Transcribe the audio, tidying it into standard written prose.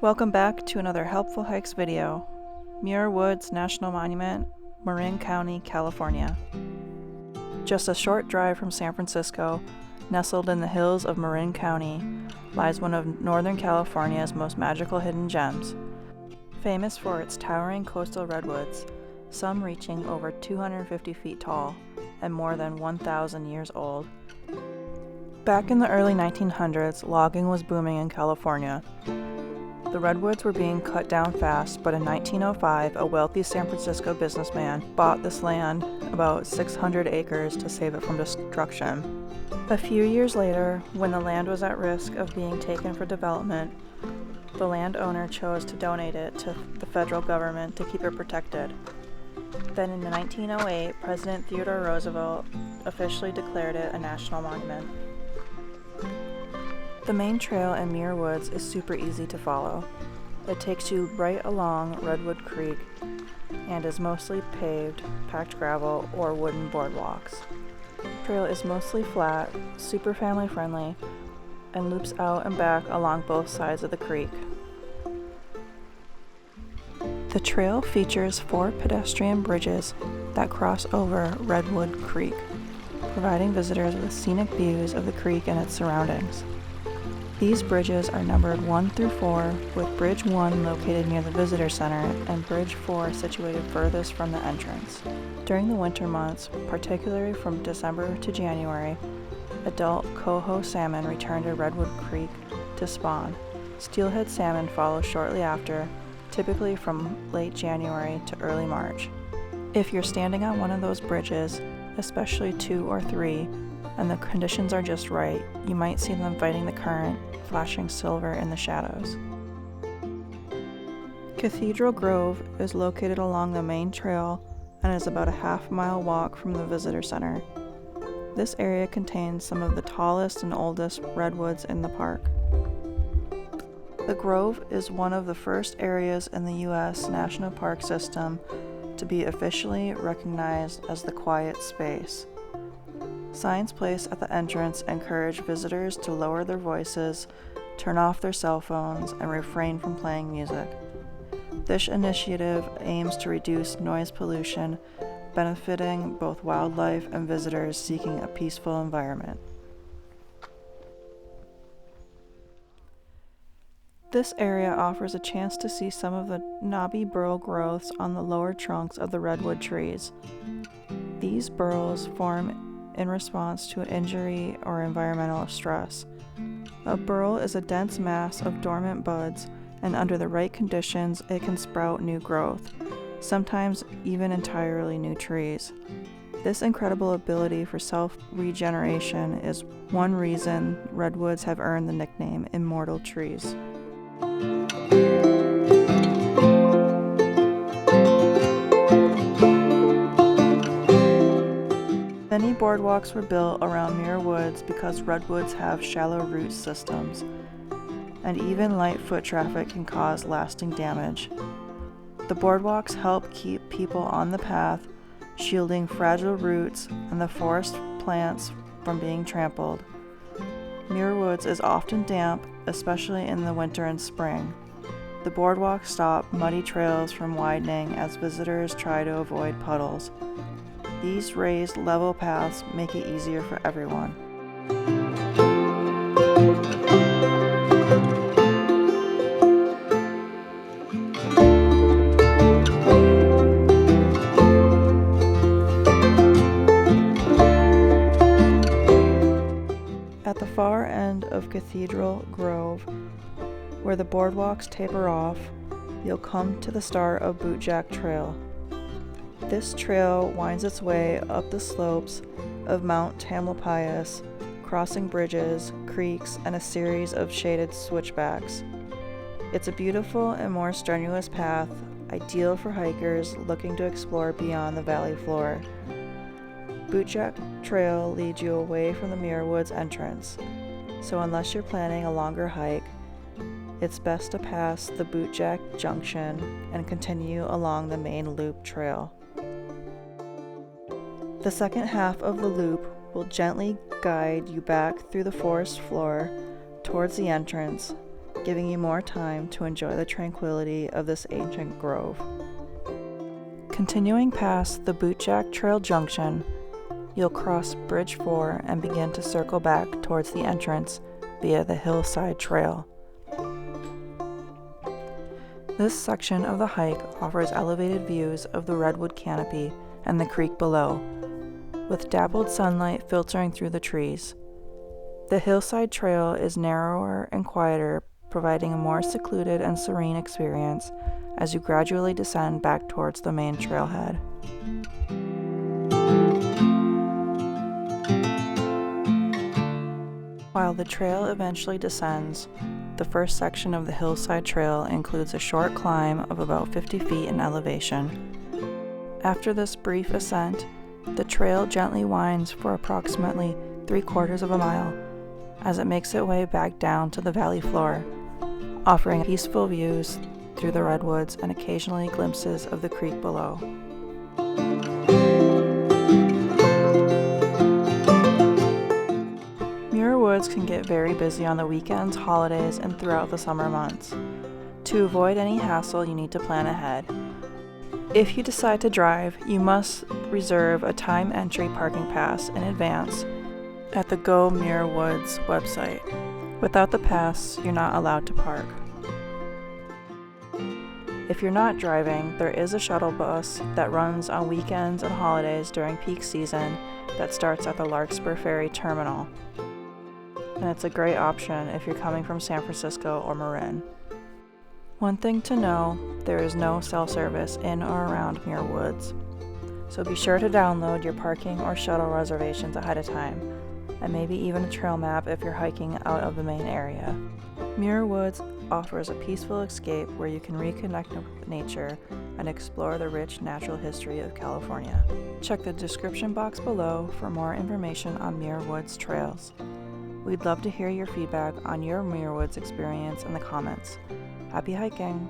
Welcome back to another Helpful Hikes video. Muir Woods National Monument, Marin County, California. Just a short drive from San Francisco, nestled in the hills of Marin County, lies one of Northern California's most magical hidden gems. Famous for its towering coastal redwoods, some reaching over 250 feet tall and more than 1,000 years old. Back in the early 1900s, logging was booming in California. The redwoods were being cut down fast, but in 1905, a wealthy San Francisco businessman bought this land, about 600 acres, to save it from destruction. A few years later, when the land was at risk of being taken for development, the landowner chose to donate it to the federal government to keep it protected. Then in 1908, President Theodore Roosevelt officially declared it a national monument. The main trail in Muir Woods is super easy to follow. It takes you right along Redwood Creek and is mostly paved, packed gravel, or wooden boardwalks. The trail is mostly flat, super family friendly, and loops out and back along both sides of the creek. The trail features 4 pedestrian bridges that cross over Redwood Creek, providing visitors with scenic views of the creek and its surroundings. These bridges are numbered 1 through 4, with Bridge 1 located near the Visitor Center and Bridge 4 situated furthest from the entrance. During the winter months, particularly from December to January, adult coho salmon return to Redwood Creek to spawn. Steelhead salmon follow shortly after, typically from late January to early March. If you're standing on one of those bridges, especially 2 or 3, and the conditions are just right, you might see them fighting the current, flashing silver in the shadows. Cathedral Grove is located along the main trail and is about a half-mile walk from the Visitor Center. This area contains some of the tallest and oldest redwoods in the park. The Grove is one of the first areas in the U.S. National Park System to be officially recognized as the quiet space. Signs placed at the entrance encourage visitors to lower their voices, turn off their cell phones, and refrain from playing music. This initiative aims to reduce noise pollution, benefiting both wildlife and visitors seeking a peaceful environment. This area offers a chance to see some of the knobby burl growths on the lower trunks of the redwood trees. These burls form in response to an injury or environmental stress. A burl is a dense mass of dormant buds, and under the right conditions, it can sprout new growth, sometimes even entirely new trees. This incredible ability for self-regeneration is one reason redwoods have earned the nickname immortal trees. Many boardwalks were built around Muir Woods because redwoods have shallow root systems, and even light foot traffic can cause lasting damage. The boardwalks help keep people on the path, shielding fragile roots and the forest plants from being trampled. Muir Woods is often damp, especially in the winter and spring. The boardwalks stop muddy trails from widening as visitors try to avoid puddles. These raised level paths make it easier for everyone. At the far end of Cathedral Grove, where the boardwalks taper off, you'll come to the start of Bootjack Trail. This trail winds its way up the slopes of Mount Tamalpais, crossing bridges, creeks, and a series of shaded switchbacks. It's a beautiful and more strenuous path, ideal for hikers looking to explore beyond the valley floor. Bootjack Trail leads you away from the Muir Woods entrance, so unless you're planning a longer hike, it's best to pass the Bootjack Junction and continue along the main loop trail. The second half of the loop will gently guide you back through the forest floor towards the entrance, giving you more time to enjoy the tranquility of this ancient grove. Continuing past the Bootjack Trail Junction, you'll cross Bridge 4 and begin to circle back towards the entrance via the Hillside Trail. This section of the hike offers elevated views of the redwood canopy and the creek below, with dappled sunlight filtering through the trees. The Hillside Trail is narrower and quieter, providing a more secluded and serene experience as you gradually descend back towards the main trailhead. While the trail eventually descends, the first section of the Hillside Trail includes a short climb of about 50 feet in elevation. After this brief ascent, the trail gently winds for approximately 3/4 of a mile as it makes its way back down to the valley floor, offering peaceful views through the redwoods and occasionally glimpses of the creek below. Muir Woods can get very busy on the weekends, holidays, and throughout the summer months. To avoid any hassle, you need to plan ahead. If you decide to drive, you must reserve a time entry parking pass in advance at the Go Muir Woods website. Without the pass, you're not allowed to park. If you're not driving, there is a shuttle bus that runs on weekends and holidays during peak season that starts at the Larkspur Ferry Terminal. And it's a great option if you're coming from San Francisco or Marin. One thing to know, there is no cell service in or around Muir Woods, so be sure to download your parking or shuttle reservations ahead of time, and maybe even a trail map if you're hiking out of the main area. Muir Woods offers a peaceful escape where you can reconnect with nature and explore the rich natural history of California. Check the description box below for more information on Muir Woods trails. We'd love to hear your feedback on your Muir Woods experience in the comments. Happy hiking!